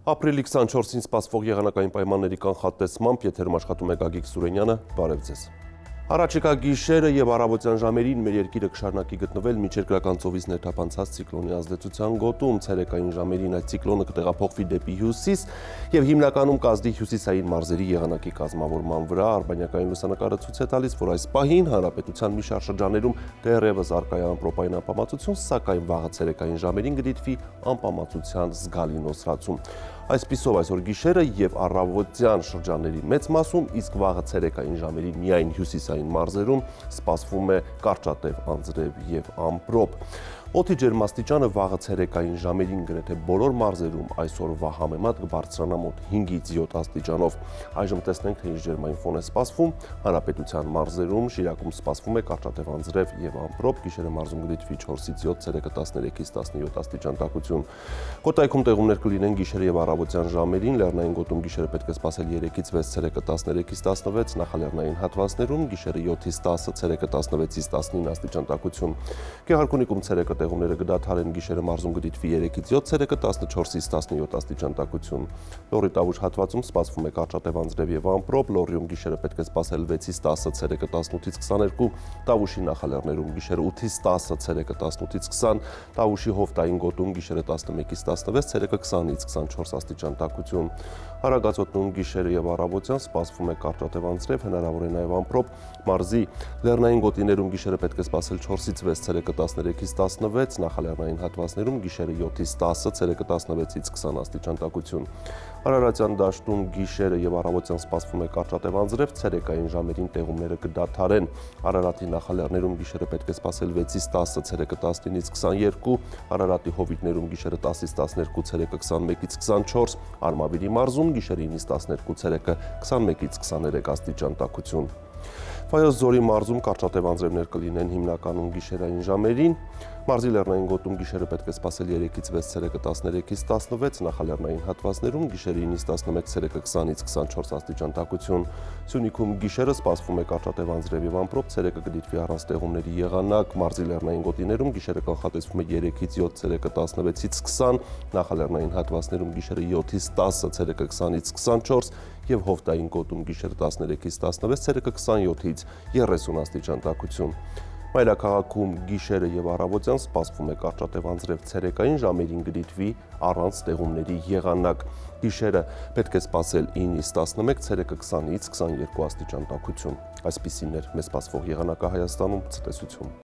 Ապրիլի 24-ին սպասվող եղանակային պայմանների կանխատեսմամբ եթերում աշխատում է Գագիկ Սուրենյանը, բարև ձեզ։ Առաջիկա գիշերը եւ առավոտյան ժամերին մեր երկիրը կշարունակի գտնվել միջերկրական ծովից ներթափանցած ցիկլոնի ազդեցության գոտում, ցերեկային ժամերին այդ ցիկլոնը կտեղափոխվի դեպի հյուսիս եւ հիմնականում կազդի հյուսիսային մարզերի եղանակի կազմավորման վրա։ Արբանյակային լուսանկարը ցույց է տալիս, որ այս պահին հանրապետության մի շարք շրջաններում դեռևս առկա է ամպրոպային անպամացություն, սակայն վաղը ցերեկային ժամերին կդիտվի անպամացության զգալի նոսրացում։ Այսպիսով այսօր գիշերը եւ առավոտյան շրջանների մեծ մասում, իսկ վաղը ցերեկային ժամերին միայն հյուսիսային մարզերում սպասվում է կարճատև անձրև եւ ամպրոպ։ Օդի ջերմաստիճանը վաղը ցերեկային ժամերին գրեթե բոլոր մարզերում այսօրվա համեմատ կբարձրանա մոտ 5-ից 7 աստիճանով։ Այժմ տեսնենք, թե ինչ ջերմային ֆոն է սպասվում։ Հանրապետության մարզերում Շիրակում սպասվում է կարճատև անձրև եւ ամպրոպ, գիշերը մարզում կդիտվի 4-ից 7, ցերեկը 13-ից 17 աստիճան տաքություն։ Կոտայքում տեղումներ կլինեն գիշերը եւ առավոտյան ժամերին, լեռնային գոտում գիշերը պետք է սպասել 3-ից 6, ցերեկը 13-ից 16, նախալեռնային հատվածներում գիշերը 7-ից 10, ցերեկը 16-ից 19 աստիճան տաքություն։ Գեղարքունիքում ցերեկը տեղումները կդադարեն, գիշերը մարզում կդիտվի 3-ից 7, ցերեկը 14-ից 17 աստիճան տաքություն։ Լոռի Տավուշ հատվածում սպասվում է կարճատև անձրև եւ ամպրոպ, Լոռիում գիշերը պետք է սպասել 6-ից 10, ցերեկը 18-ից 22, Տավուշի նախալեռներում գիշերը 8-ից 10, ցերեկը 18-ից 20, Տավուշի հովտային գոտում գիշերը 11-ից 16, ցերեկը 20-ից 24 աստիճան տաքություն։ Արագածոտնում գիշերը եւ առավոտյան սպասվում է կարճատև անձրև, հնարավոր է նաեւ ամպրոպ, մարզի լեռնային գոտիներում գիշերը պետք է սպասել 4-ից 6, ցերեկը 13-ից 16, նախալեռնային հատվածներում գիշերը 7-ից 10, ցերեկը 16-ից 20 աստիճան տաքություն։ Արարատյան դաշտում գիշերը եւ առավոտյան սպասվում է կարճատև անձրև, ցերեկային ժամերին տեղումները կդադարեն։ Արարատի նախալեռներում գիշերը պետք է սպասել 6-ից 10, ցերեկը 19-ից 22, Արարատի հովիտներում գիշերը 10-ից 12, ցերեկը 21-ից 24, Արմավիրի մարզում գիշերը 9-ից 12, ցերեկը 21-ից 23 աստիճան տաքություն։ Վայոց ձորի մարզում կարճատև անձրևներ կլինեն հիմնականում գիշերային ժամերին, մարզի լեռնային գոտում գիշերը պետք է սպասել 3-ից 6, ցերեկը 13-ից 16, նախալեռնային հատվածներում գիշերը 9-ից 11, ցերեկը 20-ից 24 աստիճան տաքություն։ Սյունիքում գիշերը սպասվում է կարճատև անձրև եւ ամպրոպ, ցերեկը կդիտվի առանց տեղումների եղանակ, մարզի լեռնային գոտիներում գիշերը կանխատեսվում է 3-ից 7, ցերեկը 16-ից 20, նախալեռնային հատվածներում գիշերը 7-ից 10, ցերեկը 20-ից 24 եւ հովտային գոտում գիշերը 13-ից 16, ցերեկը 27-ից 30 աստիճան տաքություն։ Մայրաքաղաքում գիշերը եւ առավոտյան սպասվում է կարճատև անձրև, ցերեկային ժամերին կդիտվի առանց տեղումների եղանակ։ Գիշերը պետք է սպասել 9-ից 11, ցերեկը 20-ից 22 աստիճան տաքություն։ Այսպիսին էր մեզ սպասվող եղանակը Հայաստանում, ցտեսություն։